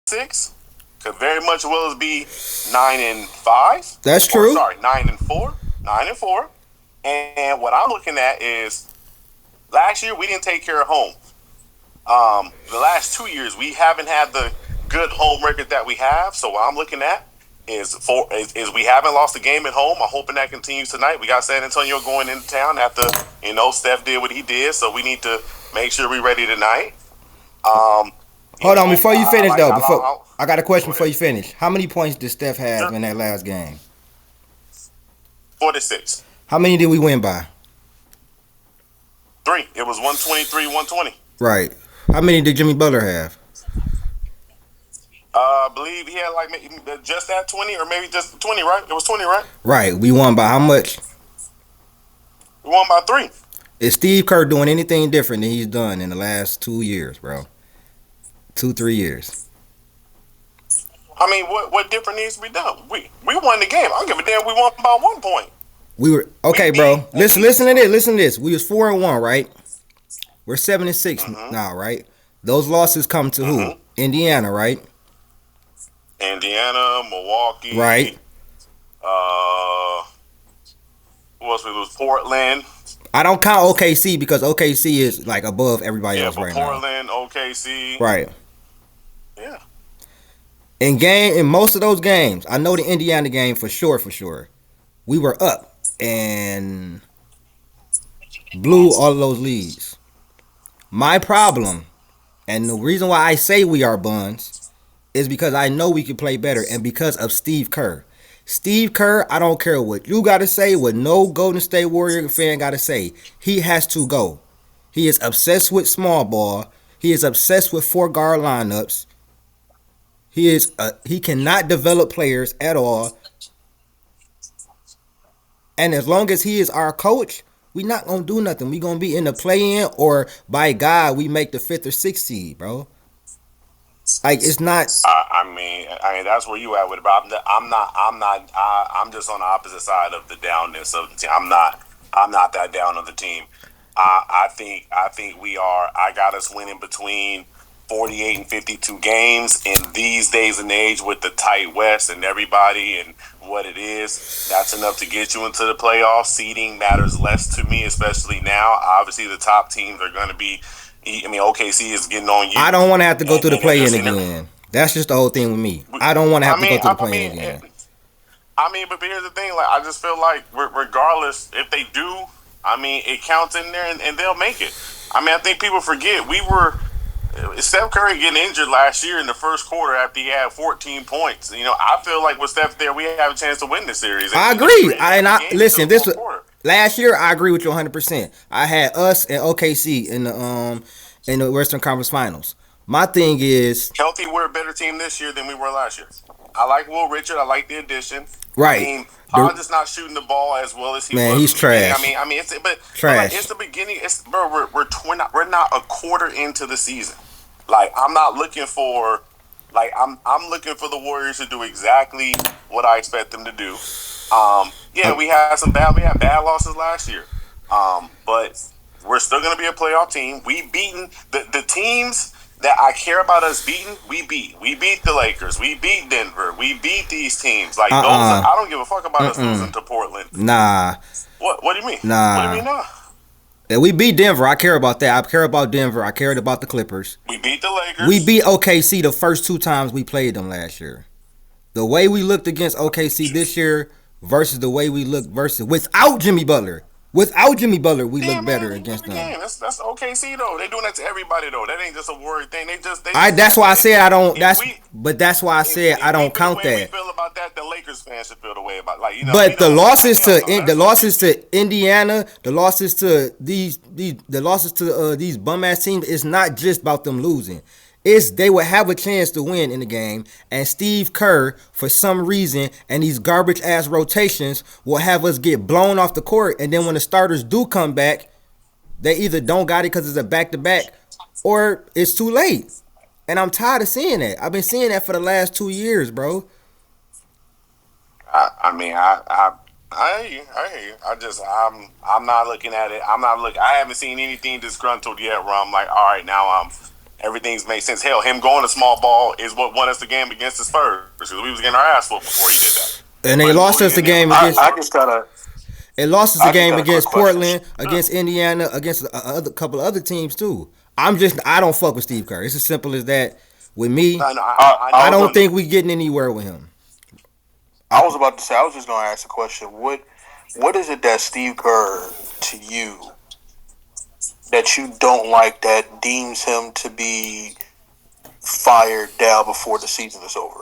6. Could very much well be 9-5. That's true. 9-4. 9-4. And what I'm looking at is last year we didn't take care of home. The last 2 years we haven't had the good home record that we have. So what I'm looking at is we haven't lost a game at home. I'm hoping that continues tonight. We got San Antonio going into town after Steph did what he did, so we need to make sure we're ready tonight. Hold on, before you finish though. I got a question before you finish. How many points did Steph have in that last game? 46. How many did we win by? 3. It was 123-120. Right. How many did Jimmy Butler have? I believe he had like just that 20 or maybe just 20, right? It was 20, right? Right. We won by how much? We won by 3. Is Steve Kerr doing anything different than he's done in the last 2 years, bro? 2-3 years. I mean, what different needs to be done? We won the game. I don't give a damn. We won by 1 point. We were okay, bro. Listen to this. Listen to this. We was 4-1, right? We're 7-6 now, right? Those losses come to who? Indiana, right? Indiana, Milwaukee, right? Who else? It was Portland. I don't count OKC because OKC is like above everybody else right Portland, now. Portland, OKC, right? Yeah. In most of those games, I know the Indiana game for sure. We were up and blew all of those leads. My problem, and the reason why I say we are buns, is because I know we can play better and because of Steve Kerr. Steve Kerr, I don't care what you got to say, what no Golden State Warrior fan got to say. He has to go. He is obsessed with small ball. He is obsessed with 4-guard lineups. He cannot develop players at all. And as long as he is our coach, we not going to do nothing. We going to be in the play-in or by God, we make the 5th or 6th seed, bro. Like it's not. I mean, that's where you at with it, bro. I'm just on the opposite side of the downness of the team. I'm not that down on the team. I think we are. I got us winning between 48 and 52 games in these days and age with the tight West and everybody and what it is. That's enough to get you into the playoffs. Seeding matters less to me, especially now. Obviously, the top teams are going to be. I mean, OKC is getting on you. I don't want to have to go through the play-in again. That's just the whole thing with me. I don't want to have to go through the play-in again. But here's the thing. Like, I just feel like regardless if they do, it counts in there and they'll make it. I think people forget Steph Curry getting injured last year in the first quarter after he had 14 points. I feel like with Steph there, we have a chance to win this series. I agree. Listen, this was last year. I agree with you 100%. I had us and OKC in the Western Conference Finals. My thing is, healthy, we're a better team this year than we were last year. I like Will Richard. I like the addition. Right. Hodge is not shooting the ball as well as he was. Man, he's trash. Trash. It's the beginning. We're not a quarter into the season. Like I'm not looking for, I'm looking for the Warriors to do exactly what I expect them to do. We had bad losses last year, but we're still going to be a playoff team. We've beaten the teams that I care about us beating. We beat the Lakers. We beat Denver. We beat these teams. Like those. I don't give a fuck about us losing to Portland. Nah. What do you mean? Nah. What do you mean nah? Yeah, we beat Denver. I care about that. I care about Denver. I cared about the Clippers. We beat the Lakers. We beat OKC the first 2 times we played them last year. The way we looked against OKC this year versus the way we looked without Jimmy Butler. Without Jimmy Butler, we look better against them. That's OKC though. They doing that to everybody though. That ain't just a word thing. That's why I said I don't. That's why I said I don't count that. We feel about that. The Lakers fans should feel the way about But the losses to Indiana, the losses to these bum ass teams, it's not just about them losing. They would have a chance to win in the game, and Steve Kerr, for some reason, and these garbage ass rotations will have us get blown off the court, and then when the starters do come back, they either don't got it because it's a back-to-back, or it's too late. And I'm tired of seeing that. I've been seeing that for the last 2 years, bro. I hear you. I'm not looking at it. I haven't seen anything disgruntled yet where I'm like, all right, now Everything's made sense. Hell, him going to small ball is what won us the game against the Spurs because we was getting our ass whooped before he did that. And they lost us the game against. I just gotta. It lost us I a just game got a quick against question. Portland, against Indiana, against a couple of other teams too. I don't fuck with Steve Kerr. It's as simple as that. With me, I don't think we getting anywhere with him. I was about to say. I was just gonna ask a question. What is it that Steve Kerr to you that you don't like that deems him to be fired down before the season is over?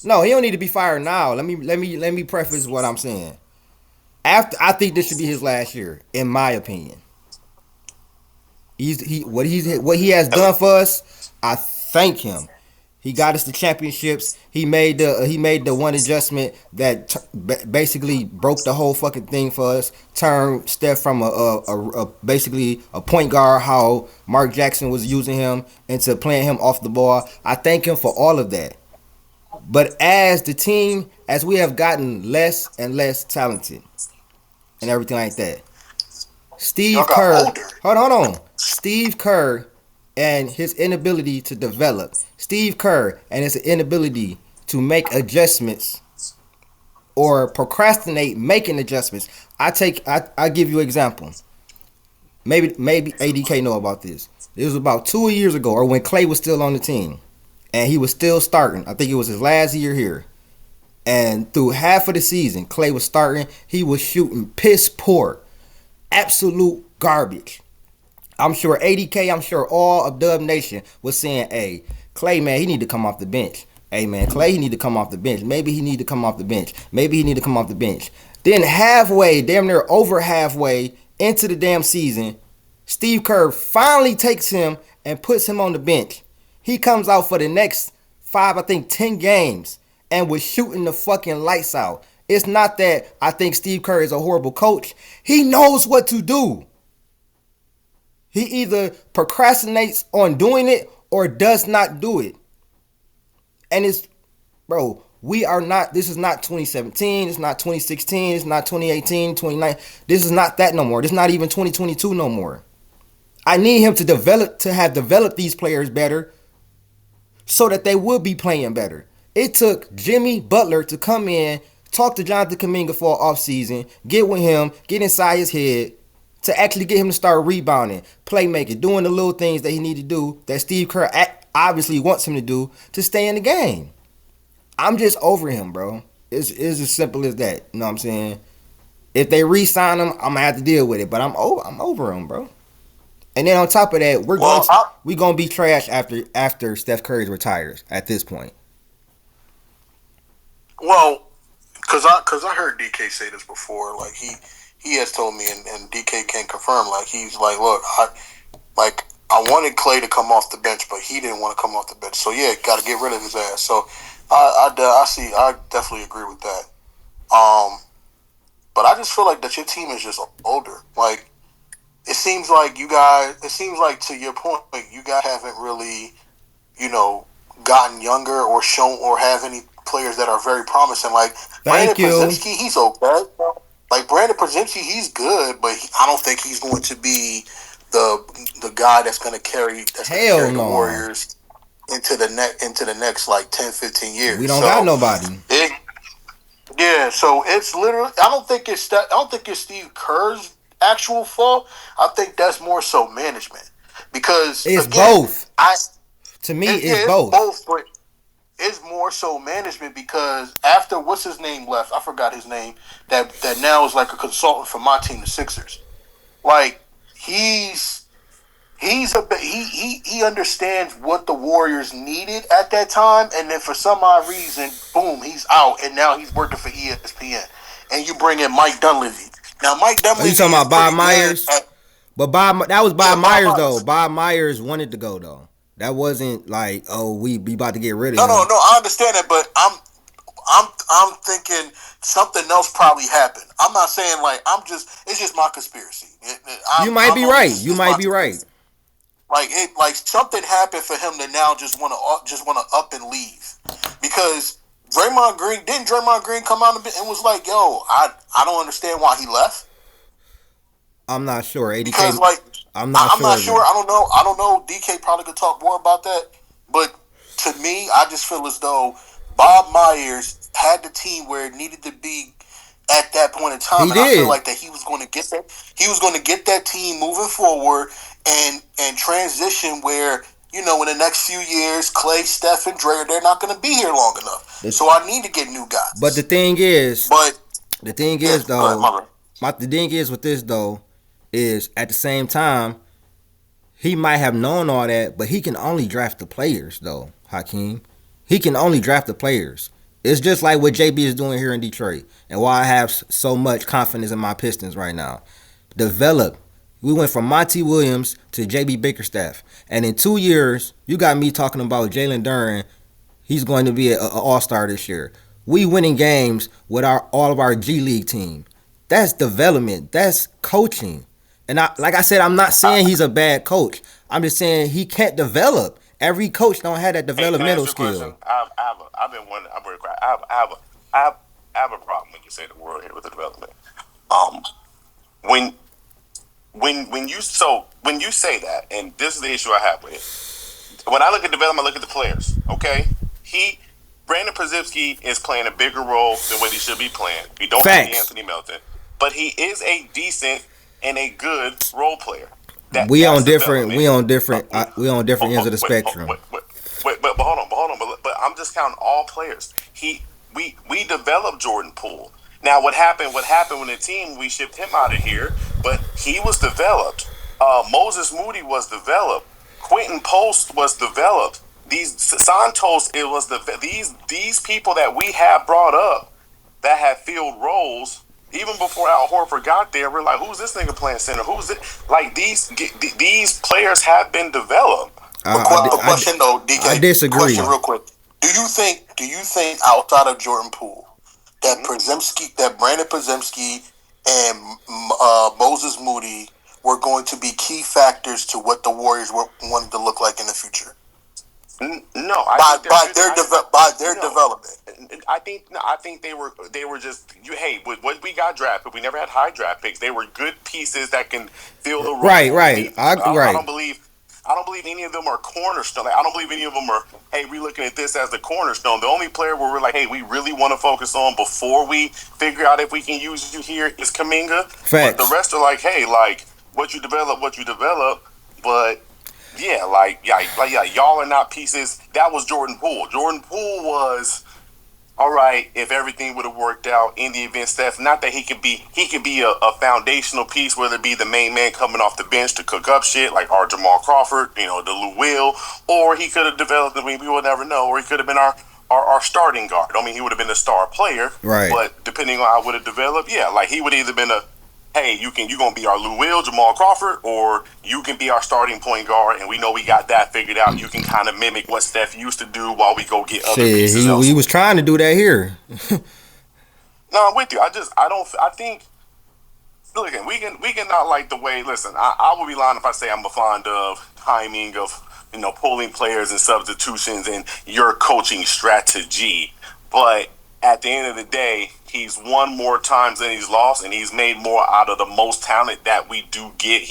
No, he don't need to be fired now. Let me preface what I'm saying. I think this should be his last year, in my opinion. What he has done for us, I thank him. He got us the championships. He made the one adjustment that basically broke the whole fucking thing for us. Turned Steph from basically a point guard, how Mark Jackson was using him, into playing him off the ball. I thank him for all of that. But as the team, as we have gotten less and less talented and everything like that, Steve Kerr, hold on. Steve Kerr and his inability to develop. Steve Kerr and his inability to make adjustments or procrastinate making adjustments. I give you an example. Maybe ADK know about this. It was about 2 years ago, or when Clay was still on the team, and he was still starting. I think it was his last year here. And through half of the season, Clay was starting. He was shooting piss poor, absolute garbage. I'm sure ADK, I'm sure all of Dub Nation was saying, hey, Clay, man, he need to come off the bench. Hey, man, Clay, he need to come off the bench. Maybe he need to come off the bench. Maybe he need to come off the bench. Then halfway, damn near over halfway into the damn season, Steve Kerr finally takes him and puts him on the bench. He comes out for the next 10 games and was shooting the fucking lights out. It's not that I think Steve Kerr is a horrible coach. He knows what to do. He either procrastinates on doing it or does not do it. And this is not 2017, it's not 2016, it's not 2018, 2019. This is not that no more. This is not even 2022 no more. I need him to have developed these players better so that they will be playing better. It took Jimmy Butler to come in, talk to Jonathan Kuminga for an offseason, get with him, get inside his head, to actually get him to start rebounding, playmaking, doing the little things that he need to do that Steve Kerr obviously wants him to do to stay in the game. I'm just over him, bro. It's as simple as that. You know what I'm saying? If they re-sign him, I'm gonna have to deal with it. But I'm over him, bro. And then on top of that, we're gonna be trash after Steph Curry retires at this point. Well, because I heard DK say this before. Like he has told me, and DK can confirm. Like he's like, look, I wanted Clay to come off the bench, but he didn't want to come off the bench. So yeah, got to get rid of his ass. So I definitely agree with that. But I just feel like that your team is just older. Like it seems like to your point, like you guys haven't really, gotten younger or shown or have any players that are very promising. Like Brandon Podziemski, he's okay. Like Brandon Podziemski, he's good, but I don't think he's going to be the guy that's going to carry the Warriors into the next like 10, 15 years. We don't got nobody. So it's literally. I don't think it's Steve Kerr's actual fault. I think that's more so management because it's both. To me, it's both. But it's more so management because after what's his name left, I forgot his name. That now is like a consultant for my team, the Sixers. Like he understands what the Warriors needed at that time, and then for some odd reason, boom, he's out, and now he's working for ESPN. And you bring in Mike Dunleavy. Now, Mike Dunleavy. Are you talking about Bob Myers? But that was Bob Myers though. Bob Myers wanted to go though. That wasn't like, oh, we about to get rid of him. No, I understand that, but I'm thinking something else probably happened. I'm not saying it's just my conspiracy. You might be right. Like something happened for him to now just want to up and leave because Draymond Green come out and was like, yo, I don't understand why he left. I'm not sure. ADK, because I'm not I'm not sure sure. either. I don't know. I don't know. DK probably could talk more about that. But to me, I just feel as though Bob Myers had the team where it needed to be at that point in time, He and I feel did. like that he was going to get that. He was going to get that team moving forward and transition where in the next few years, Clay, Steph, and Dre, they're not going to be here long enough. The, So I need to get new but guys. But the thing yeah, is go ahead, though, my man. the thing is with this though, is at the same time he might have known all that, but he can only draft the players though, Hakeem. He can only draft the players. It's just like what JB is doing here in Detroit, and why I have so much confidence in my Pistons right now. Develop. We went from Monty Williams to JB Bickerstaff, and in 2 years, you got me talking about Jalen Duren. He's going to be an all-star this year. We winning games with all of our G League team. That's development. That's coaching. And like I said, I'm not saying he's a bad coach. I'm just saying he can't develop. Every coach don't have that Hey, can I developmental ask you a question? skill. I've been wondering. I'm very quiet. I have a problem when you say the word here with the development. Um, when when you say that, and this is the issue I have with it. When I look at development, I look at the players. Okay, Brandon Przybski is playing a bigger role than what he should be playing. We don't have the Facts. Anthony Melton, but he is a decent and a good role player. We on That's different. development. We on Uh, different. We on different ends of the wait, spectrum. but hold on, but I'm just counting all players. We developed Jordan Poole. Now what happened? What happened when the team we shipped him out of here? But he was developed. Moses Moody was developed. Quentin Post was developed. These Santos, it was these people that we have brought up that have filled roles. Even before Al Horford got there, we're like, who's this nigga playing center? Who's it? Like these players have been developed. A question though, I DK. disagree. Question real quick. Do you think outside of Jordan Poole that Brandon Przybski and Moses Moody were going to be key factors to what the Warriors wanted to look like in the future No, I think by their no. development? I think they were just hey, with what we got drafted, we never had high draft picks. They were good pieces that can fill the role. Right. I Right. don't believe any of them are cornerstone. Like, I don't believe any of them are, hey, we looking at this as the cornerstone. The only player where we're like, hey, we really want to focus on before we figure out if we can use you here is Kaminga. But the Facts. rest are like, hey, like what you develop. But yeah, y'all are not pieces. That was Jordan Poole. Jordan Poole was all right if everything would have worked out in the event Steph. Not that he could be a foundational piece, whether it be the main man coming off the bench to cook up shit like our Jamal Crawford, the Lou Will, or he could have developed. I mean, we will never know. Or he could have been our starting guard. I mean, he would have been a star player, Right. but depending on how it would have developed, yeah, like he would have either been a hey, you gonna be our Lou Will, Jamal Crawford, or you can be our starting point guard, and we know we got that figured out. You can kind of mimic what Steph used to do while we go get other Shit, pieces he elsewhere. was trying to do that here. No, I'm with you. I think. Look, we can not like the way. Listen, I would be lying if I say I'm a fond of timing of pulling players and substitutions and your coaching strategy, but at the end of the day, he's won more times than he's lost, and he's made more out of the most talent that we do get.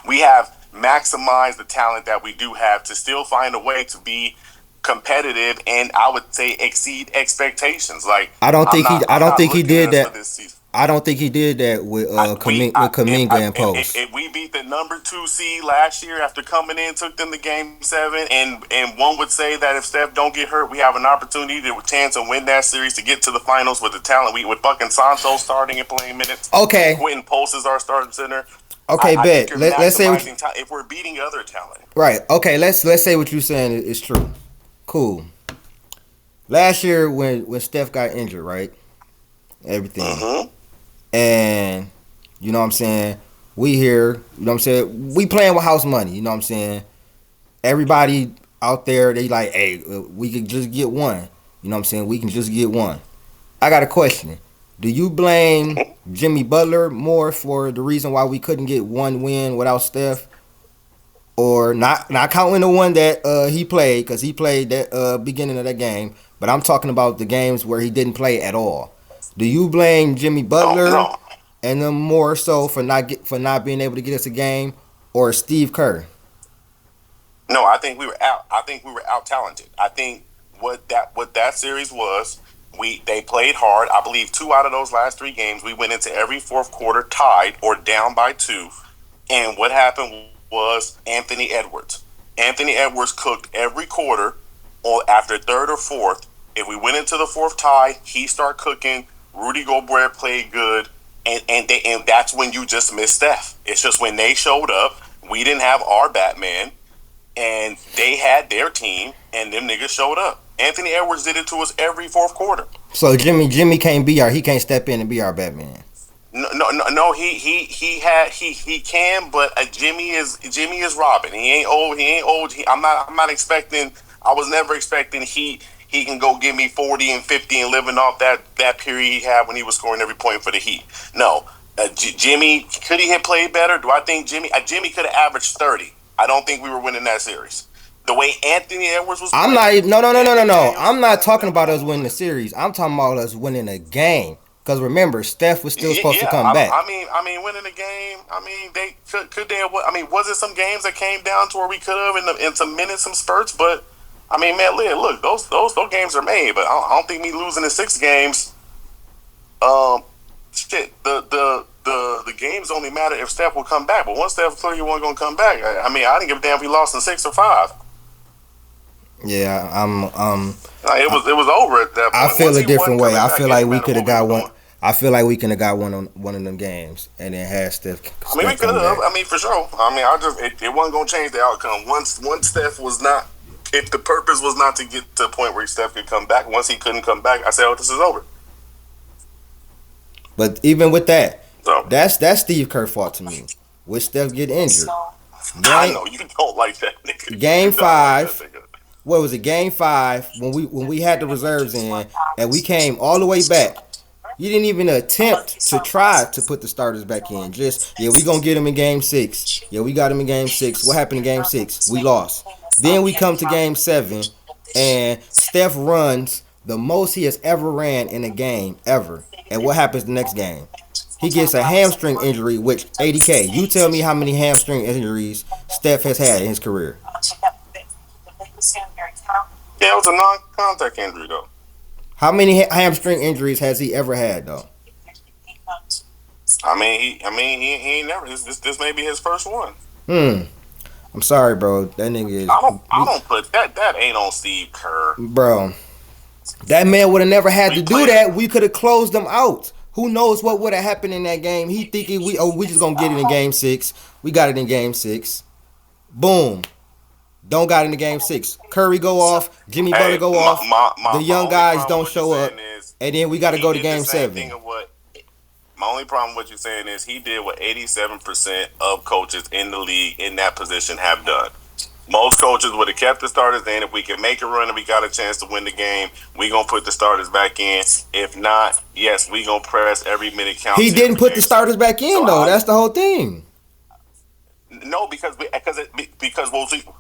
We have maximized the talent that we do have to still find a way to be competitive and I would say exceed expectations. Like I don't think he. I I'm don't not think he looking at did us for that. this season. I don't think he did that with Kaminga and Post. If we beat the number 2 seed last year after coming in, took them to Game 7, and one would say that if Steph don't get hurt, we have an opportunity to chance to win that series to get to the finals with the talent with fucking Santos starting and playing minutes. Okay. Quentin Post is our starting center. Okay, I bet. think you're Let's say maximizing if we're beating other talent. right. Okay, let's say what you're saying is true. Cool. Last year when Steph got injured, right? Everything. Mm-hmm. And you know what I'm saying? We here, you know what I'm saying? We playing with house money, you know what I'm saying? Everybody out there, they like, hey, we could just get one. You know what I'm saying? We can just get one. I got a question. Do you blame Jimmy Butler more for the reason why we couldn't get one win without Steph? Or not counting the one that he played, because he played that beginning of that game, but I'm talking about the games where he didn't play at all. Do you blame Jimmy Butler No. and them more so for not being able to get us a game, or Steve Kerr? No, I think we were out. I think we were out talented. I think what that series was, they played hard. I believe 2 out of those last 3 games, we went into every fourth quarter tied or down by 2. And what happened was Anthony Edwards. Anthony Edwards cooked every quarter, or after third or fourth. If we went into the fourth tie, he started cooking. Rudy Gobert played good, and that's when you just missed Steph. It's just when they showed up, we didn't have our Batman, and they had their team, and them niggas showed up. Anthony Edwards did it to us every fourth quarter. So Jimmy can't be he can't step in and be our Batman. No. He can, but Jimmy is Robin. He ain't old. I'm not expecting. I was never expecting he can go give me 40 and 50 and living off that period he had when he was scoring every point for the Heat. No, Jimmy, could he have played better? Do I think Jimmy could have averaged 30? I don't think we were winning that series. The way Anthony Edwards was playing, no. I'm not talking about us winning the series. I'm talking about us winning a game. Because remember, Steph was still supposed to come back. I mean, winning the game. I mean, they could they have. I mean, was it some games that came down to where we could have in some minutes, some spurts? But I mean, man, look, those games are made. But I don't think me losing the 6 games. Shit, the games only matter if Steph will come back. But once Steph clearly wasn't going to come back, I mean, I didn't give a damn if we lost in 6 or 5. Yeah, it was over at that point. I feel a different way. I feel like we could have got one. I feel like we could have got one on one of them games and then had Steph. I mean, we could have. I mean, for sure. I mean, it wasn't gonna change the outcome. Once Steph was not, if the purpose was not to get to a point where Steph could come back, once he couldn't come back, I said, "Oh, this is over." But even with that, that's Steve Kerr fault to me. With Steph getting injured, I know you don't like that nigga. Game 5. What was it? Game 5 when we had the reserves in and we came all the way back. You didn't even attempt to try to put the starters back in. Just, we gonna get them in Game 6. Yeah, we got them in Game 6. What happened in Game 6? We lost. Then we come to Game 7, and Steph runs the most he has ever ran in a game, ever. And what happens the next game? He gets a hamstring injury, which, ADK, you tell me how many hamstring injuries Steph has had in his career. Yeah, it was a non-contact injury, though. How many hamstring injuries has he ever had, though? I mean, he ain't never. This may be his first one. I'm sorry, bro. That nigga is. I don't put that. That ain't on Steve Kerr, bro. That man would have never had to do that. We could have closed them out. Who knows what would have happened in that game? He thinking we just gonna get it in Game 6. We got it in Game 6. Boom. Don't got into Game 6. Curry go off. Jimmy Butler go off. The young guys don't show up. And then we got to go to Game 7. My only problem with what you're saying is he did what 87% of coaches in the league in that position have done. Most coaches would have kept the starters in. If we can make a run and we got a chance to win the game, we going to put the starters back in. If not, yes, we going to press every minute count. He didn't put the starters back in, though. That's the whole thing. No, because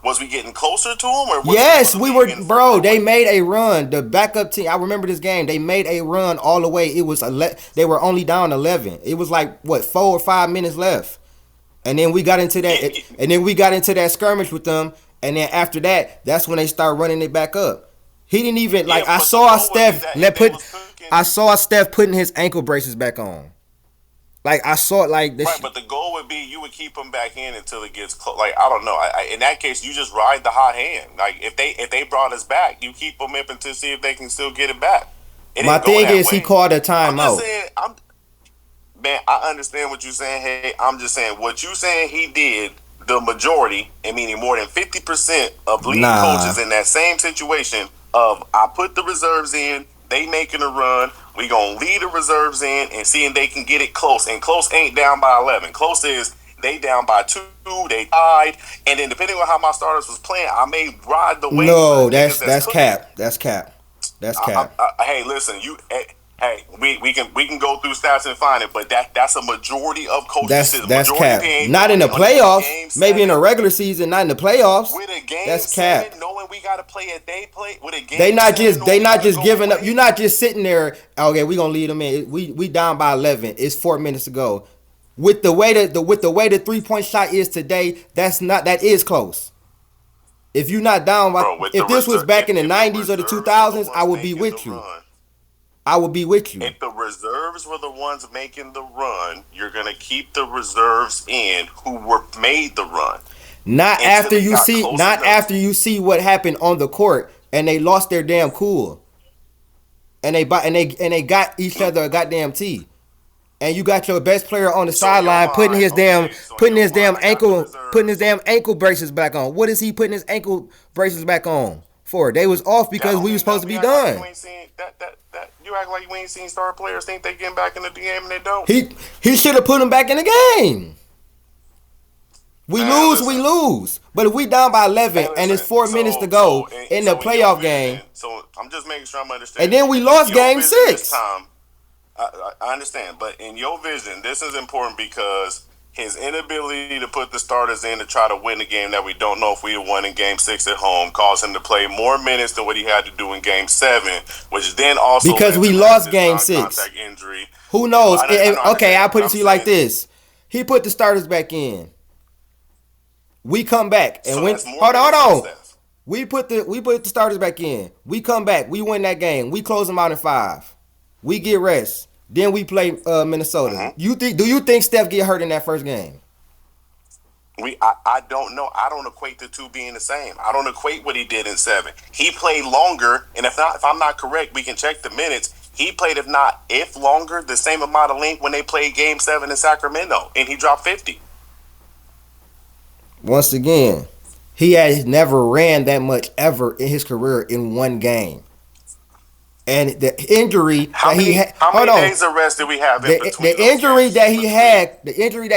was we getting closer to him? Or yes, we were, bro. They made a run. The backup team. I remember this game. They made a run all the way. It was they were only down 11. It was like 4 or 5 minutes left, and then we got into that. And then we got into that skirmish with them. And then after that, that's when they start running it back up. He didn't even I saw Steph putting his ankle braces back on. Like, I saw it like this. Right, but the goal would be you would keep them back in until it gets close. Like, I don't know. In that case, you just ride the hot hand. Like, if they brought us back, you keep them up until see if they can still get it back. My thing is, he called a timeout. Man, I understand what you're saying. Hey, I'm just saying what you saying he did. The majority, and meaning more than 50% of league coaches in that same situation of I put the reserves in, they making a run. We gonna lead the reserves in and seeing they can get it close. And close ain't down by 11. Close is they down by 2. They tied. And then depending on how my starters was playing, I may ride the way. No, that's cap. That's cap. That's cap. Hey, listen, Hey, we can go through stats and find it, but that's a majority of coaches. That's cap. Not in the playoffs. Maybe in a regular season, not in the playoffs. With a game that's cap. Knowing we gotta play a day play with a game. They not just giving up. You're not just sitting there. Okay, we gonna lead them in. We down by 11. It's 4 minutes to go. With the way the 3-point shot is today, that is close. If you're not down, bro. With the if this was reserve, back in the if the 90s or the reserves were the 2000s, I ones would be making the with you. run, I would be with you. if the reserves were the ones making the run, you're gonna keep the reserves in who were made the run. Not after you see what happened on the court and they lost their damn cool. And they got each other a goddamn tee. And you got your best player on the sideline putting his damn ankle braces back on. What is he putting his ankle braces back on for? They was off because we were supposed to be done. You act like we ain't seen star players think they getting back in the game and they don't. He should have put him back in the game. We lose. But if we down by 11 and it's 4 minutes to go in the playoff game. So I'm just making sure I'm understanding. And then we lost game 6. This time, I understand, but in your vision, this is important because his inability to put the starters in to try to win the game that we don't know if we won in game 6 at home caused him to play more minutes than what he had to do in game 7, which then also because we lost game 6. Injury. Who knows? Okay, I'll put it to you like this. He put the starters back in. We come back and win. Hold on. We put the starters back in. We come back. We win that game. We close them out in 5. We get rest. Then we play Minnesota. Mm-hmm. Do you think Steph get hurt in that first game? I don't know. I don't equate the two being the same. I don't equate what he did in 7. He played longer, and if I'm not correct, we can check the minutes. He played, if longer, the same amount of length when they played game 7 in Sacramento, and he dropped 50. Once again, he has never ran that much ever in his career in one game. And the injury how many days of rest did we have in between? The injury that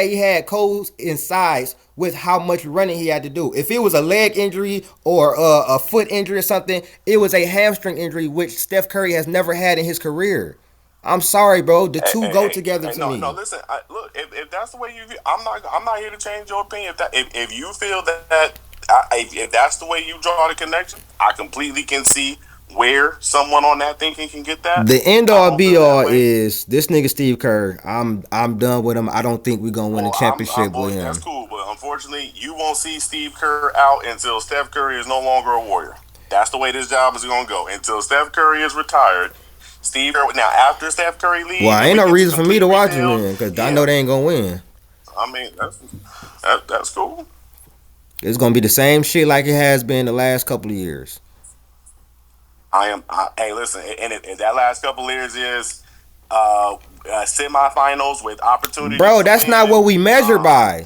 he had coincides with how much running he had to do. If it was a leg injury or a foot injury or something, it was a hamstring injury, which Steph Curry has never had in his career. I'm sorry, bro. The two go together to me. No, listen. Look, if that's the way you, I'm not here to change your opinion. If you feel that if that's the way you draw the connection, I completely can see where someone on that thinking can get that. The end all be all is this nigga Steve Kerr. I'm done with him. I don't think we're gonna win a championship with him. That's cool, but unfortunately, you won't see Steve Kerr out until Steph Curry is no longer a Warrior. That's the way this job is gonna go until Steph Curry is retired. Steve Kerr. Now, after Steph Curry leaves, well, ain't no reason for me to watch him then because I know they ain't gonna win. I mean, that's cool. It's gonna be the same shit like it has been the last couple of years. Hey, listen, and that last couple of years is semifinals with opportunity. Bro, that's not what we measure by.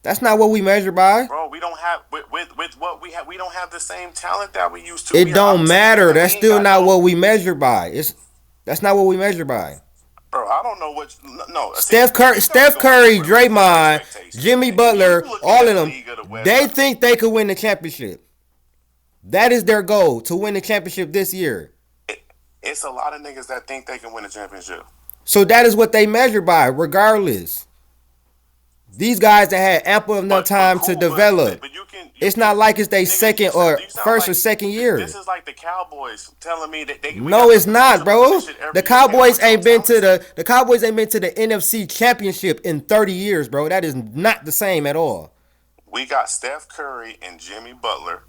That's not what we measure by. Bro, we don't have with what we have. We don't have the same talent that we used to. It don't matter. That's still not what we measure by. That's not what we measure by. Bro, I don't know what. No, Steph Curry, Draymond, Jimmy Butler, all of them. They think they could win the championship. That is their goal, to win the championship this year. It's a lot of niggas that think they can win a championship. So that is what they measure by, regardless. These guys that had ample enough time to develop. But it's not like it's their second or first or second year. This is like the Cowboys telling me that they. No, it's not, bro. The Cowboys ain't been to the NFC Championship in 30 years, bro. That is not the same at all. We got Steph Curry and Jimmy Butler.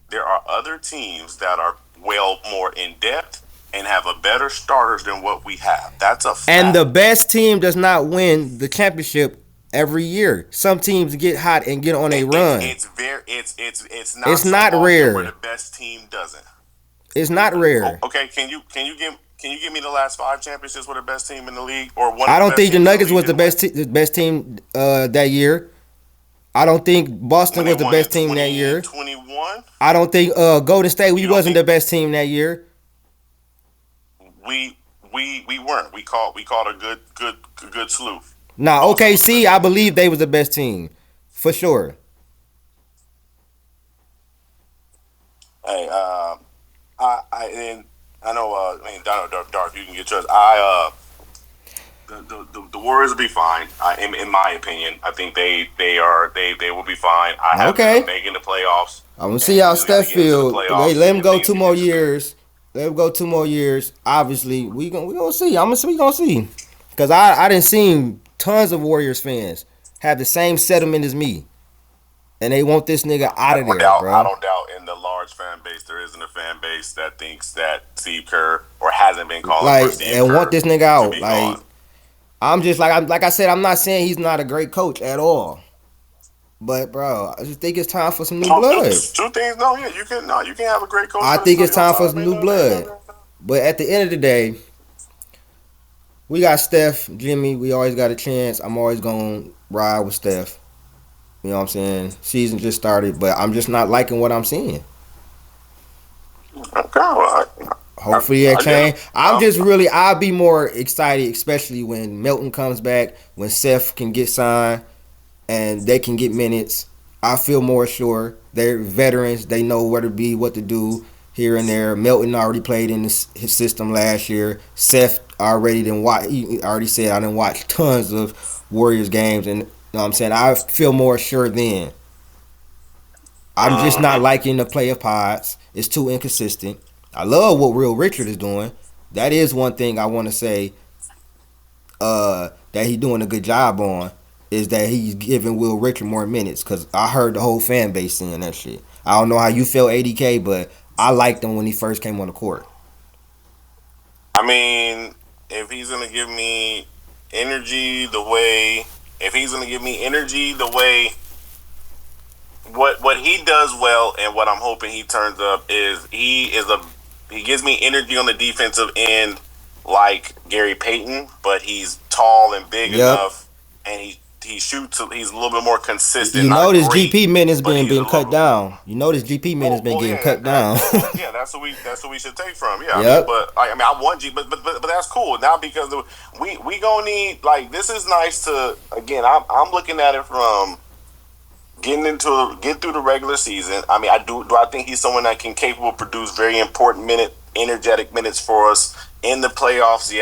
There are other teams that are well more in depth and have a better starters than what we have. That's a fact. And the best team does not win the championship every year. Some teams get hot and get on a run. It's not rare where the best team doesn't. It's not rare. Okay, can you give me the last 5 championships with the best team in the league or one? I don't think the Nuggets was the best team that year. I don't think Boston was the best team that year. 21. I don't think Golden State wasn't the best team that year. We weren't. We called a good sleuth. Nah, OKC, I believe they was the best team for sure. Hey, I know. Dark, you can get yours. The Warriors will be fine. In my opinion, I think they will be fine. I have them making the playoffs. I want to see how Steph feels. Let him go 2 more years. Let him go 2 more years. Obviously, we gonna see. We gonna see. Because I didn't see him tons of Warriors fans have the same sentiment as me, and they want this nigga out of there, I bro. don't doubt in the large fan base there isn't a fan base that thinks that Steve Kerr or hasn't been calling for Like, Steve and want Kerr this nigga to out. be gone. Like, like I said, I'm not saying he's not a great coach at all. But bro, I just think it's time for some new blood. Two things. No, yeah, you can have a great coach I for the think it's second time for time. some new blood. But at the end of the day, we got Steph, Jimmy. We always got a chance. I'm always gonna ride with Steph. You know what I'm saying? Season just started, but I'm just not liking what I'm seeing. Okay, well, Hopefully that I get change. it. I'll be more excited, especially when Melton comes back, when Seth can get signed and they can get minutes. I feel more sure. They're veterans. They know where to be, what to do here and there. Melton already played in his system last year. Seth already didn't watch. He already said I didn't watch tons of Warriors games, and you know what I'm saying, I feel more sure then. I'm just not Mhm. liking the play of pods. It's too inconsistent. I love what Real Richard is doing. That is one thing I want to say that he's doing a good job on, is that he's giving Will Richard more minutes, because I heard the whole fan base saying that shit. I don't know how you feel, ADK, but I liked him when he first came on the court. I mean, if he's gonna give me energy the way, if he's gonna give me energy the way, what he does well, and what I'm hoping he turns up is he gives me energy on the defensive end like Gary Payton, but he's tall and big Yep. enough, and he shoots. He's a little bit more consistent. You Not notice great, GP minutes but been he's a being cut little. down. You notice GP minutes been getting Yeah, cut down. that's what we should take from. Yeah, I mean, Yep. but I mean, I want G, but that's cool. Now because we gonna need, like, this is nice to, again. I'm looking at it from get through the regular season. I mean, do I think he's someone that can capable of produce very important energetic minutes for us in the playoffs? Yeah.